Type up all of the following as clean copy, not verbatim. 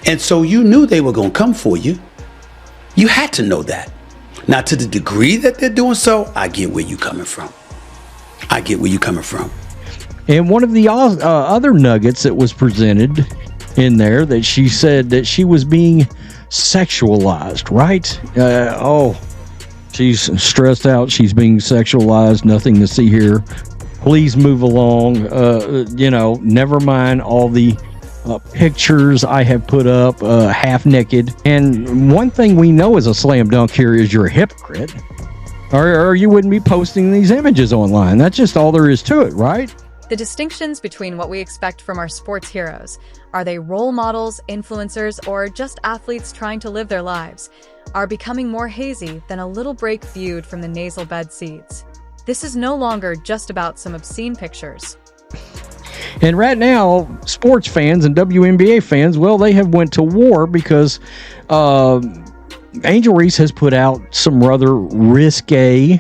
And so you knew they were going to come for you. You had to know that. Now, to the degree that they're doing so, I get where you're coming from. I get where you're coming from. And one of the other nuggets that was presented in there, that she said that she was being sexualized, right? She's stressed out. She's being sexualized. Nothing to see here. Please move along. Never mind all the pictures I have put up half naked. And one thing we know is a slam dunk here is you're a hypocrite, or you wouldn't be posting these images online. That's just all there is to it, right? The distinctions between what we expect from our sports heroes, are they role models, influencers, or just athletes trying to live their lives, are becoming more hazy than a little break viewed from the nasal bed seeds. This is no longer just about some obscene pictures. And right now, sports fans and WNBA fans, well, they have went to war because Angel Reese has put out some rather risque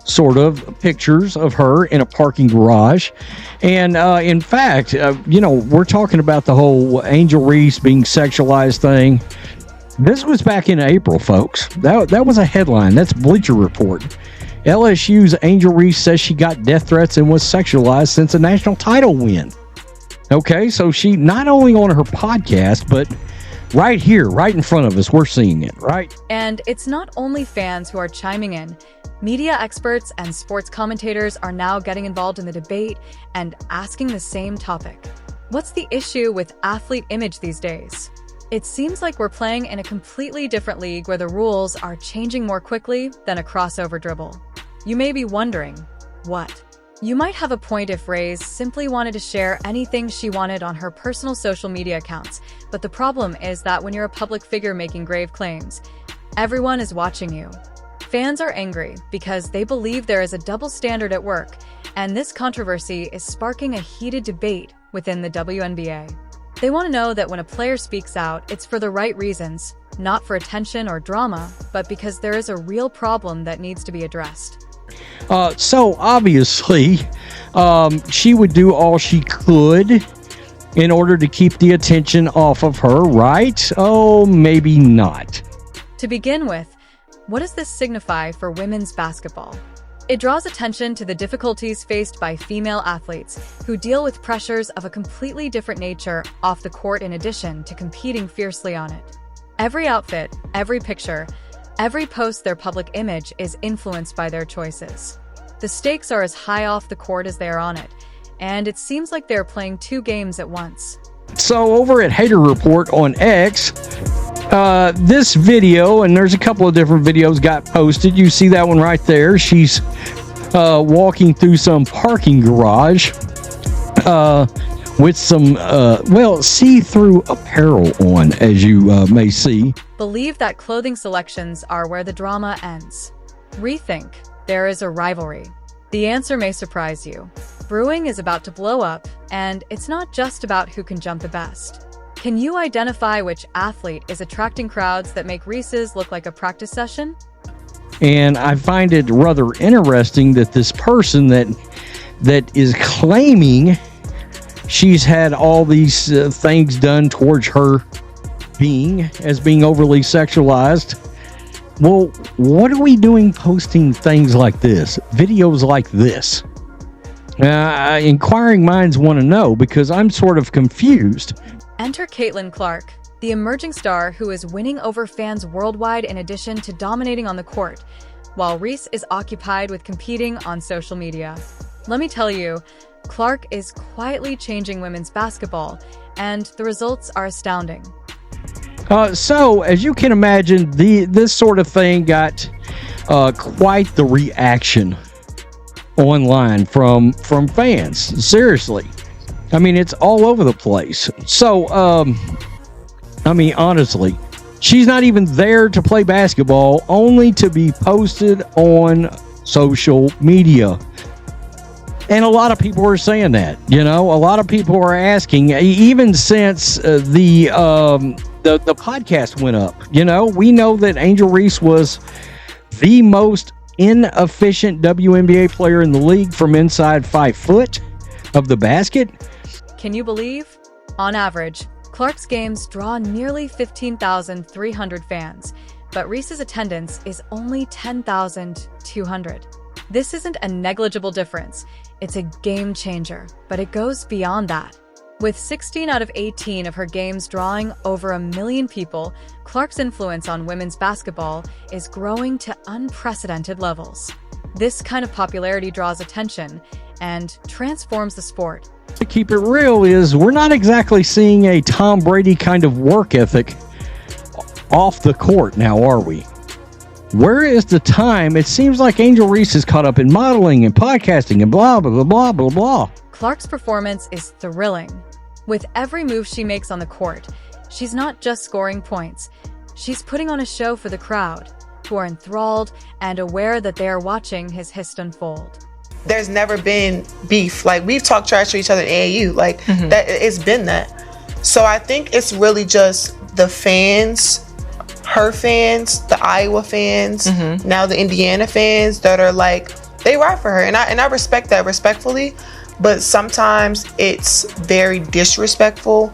sort of pictures of her in a parking garage. And in fact, we're talking about the whole Angel Reese being sexualized thing. This was back in April, folks. That was a headline. That's Bleacher Report. LSU's Angel Reese says she got death threats and was sexualized since a national title win. Okay, so she not only on her podcast, but right here, right in front of us, we're seeing it, right? And it's not only fans who are chiming in. Media experts and sports commentators are now getting involved in the debate and asking the same topic. What's the issue with athlete image these days? It seems like we're playing in a completely different league where the rules are changing more quickly than a crossover dribble. You may be wondering, what? You might have a point if Reese simply wanted to share anything she wanted on her personal social media accounts, but the problem is that when you're a public figure making grave claims, everyone is watching you. Fans are angry because they believe there is a double standard at work, and this controversy is sparking a heated debate within the WNBA. They want to know that when a player speaks out, it's for the right reasons, not for attention or drama, but because there is a real problem that needs to be addressed. So obviously, she would do all she could in order to keep the attention off of her, right? Oh, maybe not. To begin with, what does this signify for women's basketball? It draws attention to the difficulties faced by female athletes who deal with pressures of a completely different nature off the court in addition to competing fiercely on it. Every outfit, every picture, every post their public image is influenced by their choices. The stakes are as high off the court as they are on it, and it seems like they're playing two games at once. So over at Hater Report on X, this video, and there's a couple of different videos got posted. You see that one right there. She's walking through some parking garage with some, see-through apparel on, as you may see. Believe that clothing selections are where the drama ends. Rethink. There is a rivalry. The answer may surprise you. Brewing is about to blow up, and it's not just about who can jump the best. Can you identify which athlete is attracting crowds that make Reese's look like a practice session? And I find it rather interesting that this person that is claiming she's had all these things done towards her being overly sexualized. Well, what are we doing posting things like this, videos like this? Inquiring minds want to know, because I'm sort of confused. Enter Caitlin Clark, the emerging star who is winning over fans worldwide in addition to dominating on the court, while Reese is occupied with competing on social media. Let me tell you, Clark is quietly changing women's basketball, and the results are astounding. So, as you can imagine, this sort of thing got quite the reaction online from fans. Seriously. I mean, it's all over the place. So, honestly, she's not even there to play basketball, only to be posted on social media. And a lot of people are saying that, a lot of people are asking, even since the podcast went up. We know that Angel Reese was the most inefficient WNBA player in the league from inside 5 foot of the basket. Can you believe? On average, Clark's games draw nearly 15,300 fans, but Reese's attendance is only 10,200. This isn't a negligible difference. It's a game changer, but it goes beyond that. With 16 out of 18 of her games drawing over 1 million people, Clark's influence on women's basketball is growing to unprecedented levels. This kind of popularity draws attention and transforms the sport. To keep it real is we're not exactly seeing a Tom Brady kind of work ethic off the court now, are we? Where is the time? It seems like Angel Reese is caught up in modeling and podcasting and blah, blah, blah, blah, blah, blah. Clark's performance is thrilling. With every move she makes on the court, she's not just scoring points. She's putting on a show for the crowd, who are enthralled and aware that they are watching his hist unfold. There's never been beef. Like, we've talked trash to each other in AAU. Like, that it's been that. So I think it's really just the fans, her fans, the Iowa fans, now the Indiana fans that are like, they ride for her. And I respect that respectfully, but sometimes it's very disrespectful.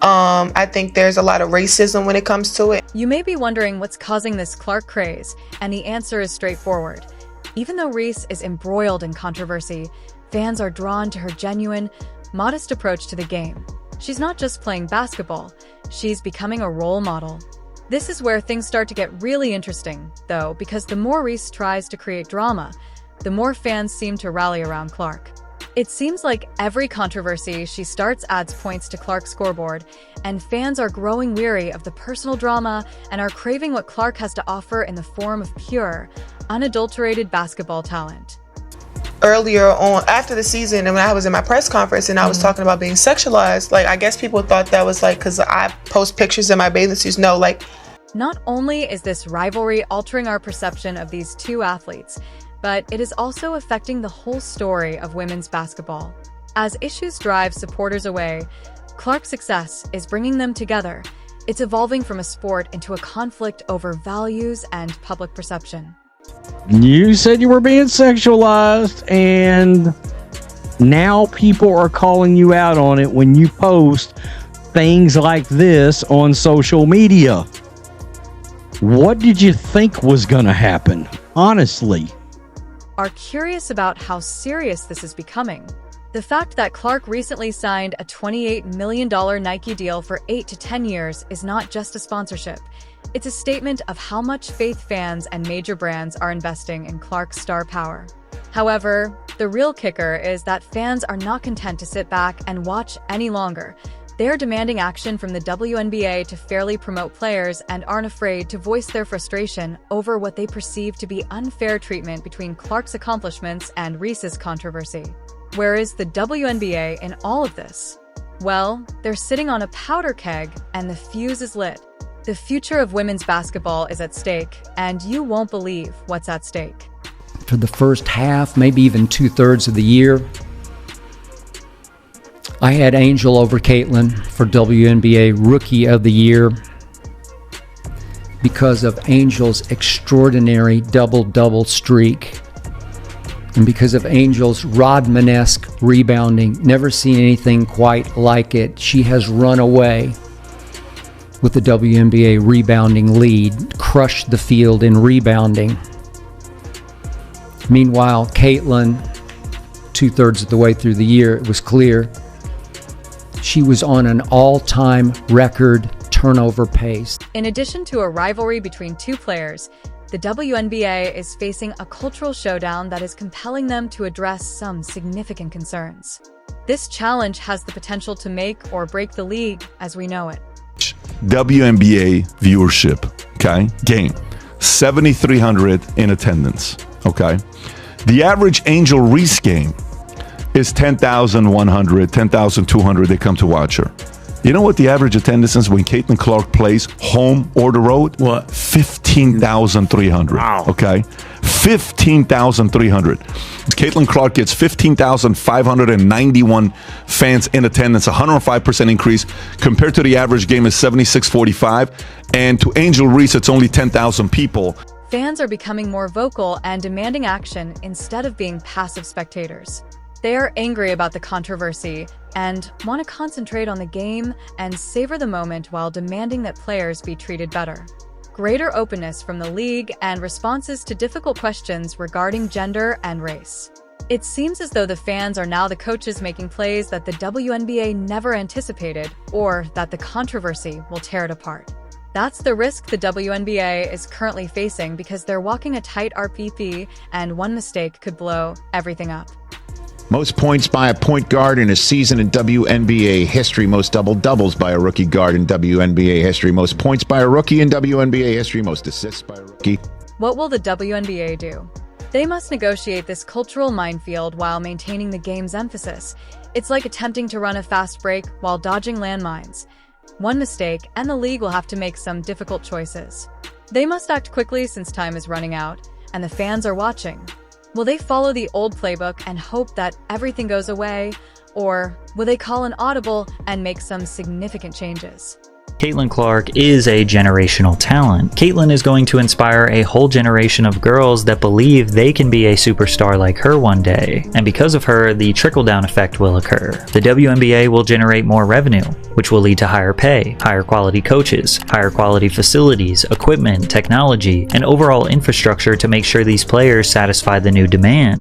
I think there's a lot of racism when it comes to it. You may be wondering what's causing this Clark craze, and the answer is straightforward. Even though Reese is embroiled in controversy, fans are drawn to her genuine, modest approach to the game. She's not just playing basketball, she's becoming a role model. This is where things start to get really interesting, though, because the more Reese tries to create drama, the more fans seem to rally around Clark. It seems like every controversy she starts adds points to Clark's scoreboard, and fans are growing weary of the personal drama and are craving what Clark has to offer in the form of pure, unadulterated basketball talent. Earlier on, after the season, and when I was in my press conference and I was talking about being sexualized, like, I guess people thought that was like, because I post pictures in my bathing suits. No, like. Not only is this rivalry altering our perception of these two athletes, but it is also affecting the whole story of women's basketball. As issues drive supporters away, Clark's success is bringing them together. It's evolving from a sport into a conflict over values and public perception. You said you were being sexualized, and now people are calling you out on it when you post things like this on social media. What did you think was going to happen? Honestly. Are curious about how serious this is becoming. The fact that Clark recently signed a $28 million Nike deal for 8 to 10 years is not just a sponsorship. It's a statement of how much faith fans and major brands are investing in Clark's star power. However, the real kicker is that fans are not content to sit back and watch any longer. They are demanding action from the WNBA to fairly promote players and aren't afraid to voice their frustration over what they perceive to be unfair treatment between Clark's accomplishments and Reese's controversy. Where is the WNBA in all of this? Well, they're sitting on a powder keg and the fuse is lit. The future of women's basketball is at stake, and you won't believe what's at stake. For the first half, maybe even 2/3 of the year, I had Angel over Caitlin for WNBA Rookie of the Year because of Angel's extraordinary double-double streak and because of Angel's Rodman-esque rebounding. Never seen anything quite like it. She has run away with the WNBA rebounding lead, crushed the field in rebounding. Meanwhile, Caitlin, 2/3 of the way through the year, it was clear she was on an all-time record turnover pace. In addition to a rivalry between two players, the WNBA is facing a cultural showdown that is compelling them to address some significant concerns. This challenge has the potential to make or break the league as we know it. WNBA viewership, okay? Game. 7,300 in attendance, okay? The average Angel Reese game is 10,100, 10,200. They come to watch her. You know what the average attendance is when Caitlin Clark plays home or the road? What? 15,300. Wow. Okay? 15,300. Caitlin Clark gets 15,591 fans in attendance, 105% increase compared to the average game is 7645. And to Angel Reese, it's only 10,000 people. Fans are becoming more vocal and demanding action instead of being passive spectators. They are angry about the controversy and want to concentrate on the game and savor the moment while demanding that players be treated better. Greater openness from the league and responses to difficult questions regarding gender and race. It seems as though the fans are now the coaches making plays that the WNBA never anticipated, or that the controversy will tear it apart. That's the risk the WNBA is currently facing because they're walking a tight RPP, and one mistake could blow everything up. Most points by a point guard in a season in WNBA history. Most double-doubles by a rookie guard in WNBA history. Most points by a rookie in WNBA history. Most assists by a rookie. What will the WNBA do? They must negotiate this cultural minefield while maintaining the game's emphasis. It's like attempting to run a fast break while dodging landmines. One mistake, and the league will have to make some difficult choices. They must act quickly since time is running out, and the fans are watching. Will they follow the old playbook and hope that everything goes away, or will they call an audible and make some significant changes? Caitlin Clark is a generational talent. Caitlin is going to inspire a whole generation of girls that believe they can be a superstar like her one day. And because of her, the trickle-down effect will occur. The WNBA will generate more revenue, which will lead to higher pay, higher quality coaches, higher quality facilities, equipment, technology, and overall infrastructure to make sure these players satisfy the new demand.